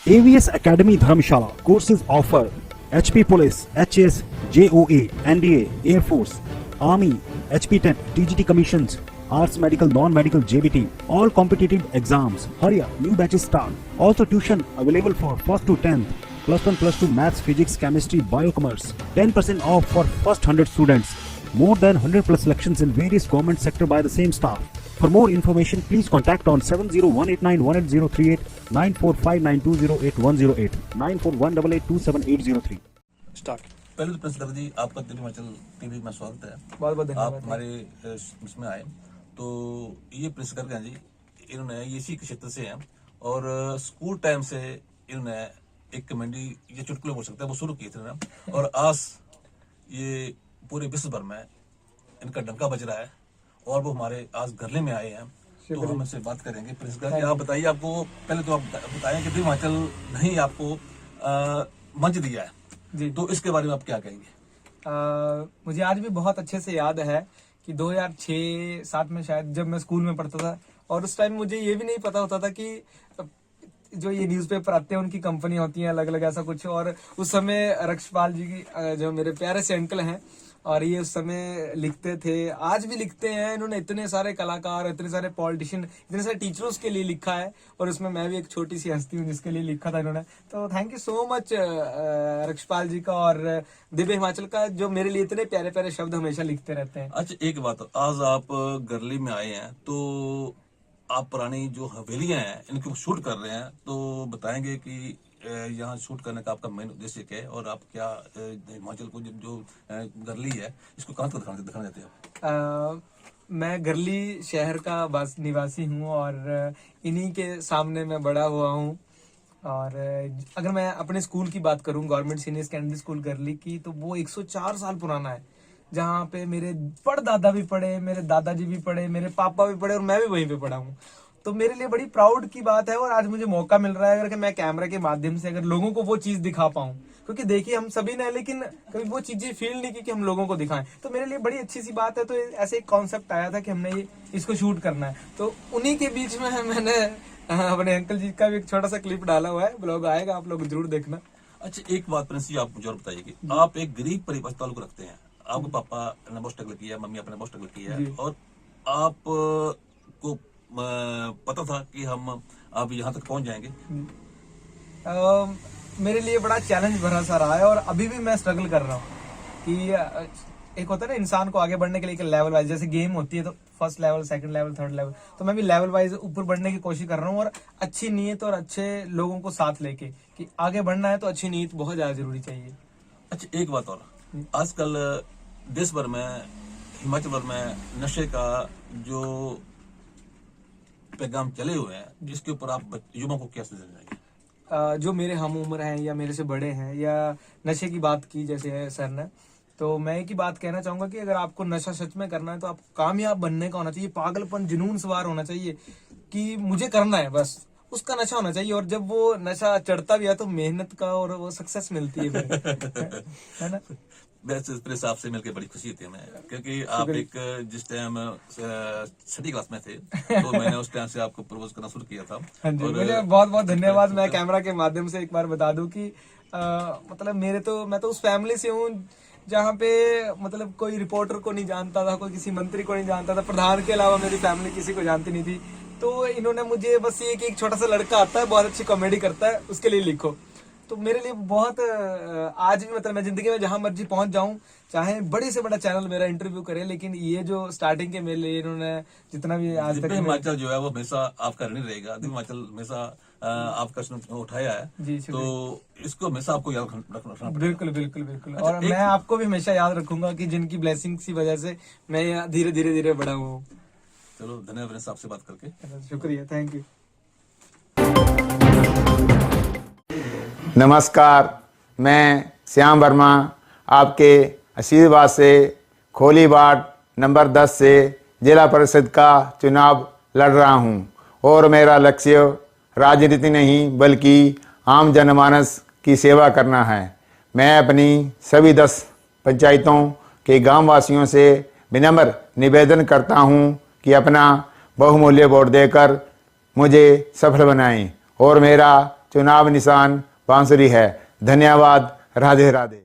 AVS Academy Dharamshala. Courses offer HP Police, HS, JOA, NDA, Air Force, Army, HP10, TGT Commissions, Arts Medical, Non-Medical, JBT, all competitive exams. Hurry up, new batches start. Also tuition available for 1st to 10th, plus 1, plus 2 maths, physics, chemistry, biocommerce. 10% off for first 100 students. More than 100 plus selections in various government sector by the same staff. For more information, please contact on 701891808, 9459208108, 9418827803. Start. पहले तो Prince जी आपका Delhi Himachal TV में स्वागत है। बहुत बहुत आप धन्यवाद। हमारे इसमें आए तो ये प्रिंस हैं जी, इन्होंने ये इसी के क्षेत्र से हैं और स्कूल टाइम से इन्होंने एक कमेडी ये चुटकुले बोल सकते हैं वो शुरू किए थे ना, और आज ये पूरे विश्व भर में इनका डंका बज रहा है और वो हमारे आज घरले में आए हैं तो हम इनसे बात करेंगे। प्रिंस जी आप बताइए, आपको पहले तो आप बताएं कि दिल्ली हिमाचल नहीं आपको मंच दिया है जी, तो इसके बारे में आप क्या कहेंगे? मुझे आज भी बहुत अच्छे से याद है कि 2006-07 में शायद जब मैं स्कूल में पढ़ता था, और उस टाइम मुझे ये भी नहीं पता होता था कि जो ये न्यूज़पेपर आते हैं उनकी कंपनी होती है अलग अलग ऐसा कुछ। और उस समय रक्षपाल जी की जो मेरे प्यारे से अंकल हैं, और ये उस समय लिखते थे, आज भी लिखते हैं। इन्होंने इतने सारे कलाकार, इतने सारे पॉलिटिशियन, इतने सारे टीचर्स के लिए लिखा है, और उसमें मैं भी एक छोटी सी हस्ती हूँ जिसके लिए लिखा था इन्होंने। तो thank you so much Rakshpal ji का और दिव्य हिमाचल का, जो मेरे लिए इतने प्यारे प्यारे शब्द हमेशा लिखते रहते हैं। अच्छा एक बात, आज आप गरली में आए हैं तो आप पुरानी जो हवेलियां हैं इनको शूट कर रहे हैं, तो बताएंगे कि यहाँ शूट करने का आपका मेन उद्देश्य क्या है और आप क्या हिमाचल को जो गरली है इसको कहाँ तक दिखाना चाहते हैं आप? मैं गरली शहर का निवासी हूँ और इन्हीं के सामने मैं बड़ा हुआ हूँ। और अगर मैं अपने स्कूल की बात करूँ, गवर्नमेंट सीनियर सेकेंडरी स्कूल गरली की, तो वो 104 साल पुराना है, जहाँ पे मेरे परदादा भी पढ़े, मेरे दादाजी भी पढ़े, मेरे पापा भी पढ़े और मैं भी वहीं पे पढ़ा हूँ। तो मेरे लिए बड़ी प्राउड की बात है और आज मुझे मौका मिल रहा है अगर कि मैं कैमरा के माध्यम से अगर लोगों को वो चीज दिखा पाऊँ, क्योंकि देखिए हम सभी ने लेकिन कभी वो चीजें फील नहीं की कि हम लोगों को दिखाएं, तो मेरे लिए बड़ी अच्छी सी बात है। तो ऐसे एक कॉन्सेप्ट आया था कि हमने इसको शूट करना है, तो उन्हीं के बीच में मैंने अपने अंकल जी का भी एक छोटा सा क्लिप डाला हुआ है, ब्लॉग आएगा, आप लोग जरूर देखना। अच्छा एक बात प्रिंस जी, आप मुझे और बताइए कि आप एक गरीब परिवार से ताल्लुक रखते हैं, आपके पापा ने बहुत स्ट्रगल किया, मम्मी आपने बहुत स्ट्रगल किया, और आप को पता था कि हम अब यहाँ तक पहुंच जाएंगे? मेरे लिए बड़ा चैलेंज भरा सा रहा है और अभी भी मैं स्ट्रगल कर रहा हूँ कि एक होता है ना इंसान को आगे बढ़ने के लिए लेवल वाइज, जैसे गेम होती है तो first level, second level, third level, तो मैं भी लेवल वाइज ऊपर बढ़ने की कोशिश कर रहा हूँ और अच्छी नीयत और अच्छे लोगों को साथ लेके कि आगे बढ़ना है तो अच्छी नीयत बहुत ज्यादा जरूरी चाहिए। अच्छा एक बात और, आजकल देश भर में, हिमाचल भर में नशे का जो पैगाम चले हुए हैं, जिसके ऊपर आप युवाओं को क्या सजेशन देंगे? जो मेरे हम उम्र हैं या मेरे से बड़े हैं, या नशे की बात की जैसे सर ने, तो मैं एक ही बात कहना चाहूंगा कि अगर आपको नशा सच में करना है तो आपको कामयाब बनने का होना चाहिए, पागलपन, जुनून सवार होना चाहिए कि मुझे करना है, बस उसका नशा होना चाहिए। और जब वो नशा चढ़ता भी है तो मेहनत का और वो सक्सेस मिलती है फिर, है ना। वैसे प्रेस आपसे मिलकर बड़ी खुशी थी हमें, क्योंकि आप एक जिस टाइम छठी क्लास में थे तो मैंने उस टाइम से आपको प्रपोज करना शुरू किया था। हाँ जी, और मुझे बहुत बहुत धन्यवाद। मैं कैमरा के माध्यम से एक बार बता दूं कि मतलब मैं तो उस फैमिली से हूँ जहाँ पे मतलब कोई रिपोर्टर को नहीं जानता था, कोई किसी मंत्री को नहीं जानता था, प्रधान के अलावा मेरी फैमिली किसी को जानती नहीं थी। तो इन्होंने मुझे बस ये कि एक छोटा सा लड़का आता है, बहुत अच्छी कॉमेडी करता है, उसके लिए लिखो। तो मेरे लिए बहुत आज भी मतलब मैं जिंदगी में जहां मर्जी पहुंच जाऊं, चाहे बड़े से बड़ा चैनल मेरा इंटरव्यू करे, लेकिन ये जो स्टार्टिंग के मेरे लिए इन्होंने जितना भी आज तक हिमाचल जो है वो हमेशा आपका नहीं रहेगा, हिमाचल हमेशा आपका उठाया है जी, तो इसको हमेशा आपको याद रखना। बिल्कुल बिल्कुल बिल्कुल। अच्छा, और मैं आपको भी हमेशा याद रखूंगा कि जिनकी ब्लेसिंग की वजह से मैं धीरे धीरे बड़ा हुआ। चलो धन्यवाद आपसे बात करके, शुक्रिया, थैंक यू। नमस्कार, मैं श्याम वर्मा आपके आशीर्वाद से खोली वार्ड नंबर 10 से जिला परिषद का चुनाव लड़ रहा हूं और मेरा लक्ष्य राजनीति नहीं बल्कि आम जनमानस की सेवा करना है। मैं अपनी सभी 10 पंचायतों के गांव वासियों से विनम्र निवेदन करता हूं कि अपना बहुमूल्य वोट देकर मुझे सफल बनाएं और मेरा चुनाव निशान बांसुरी है। धन्यवाद। राधे राधे।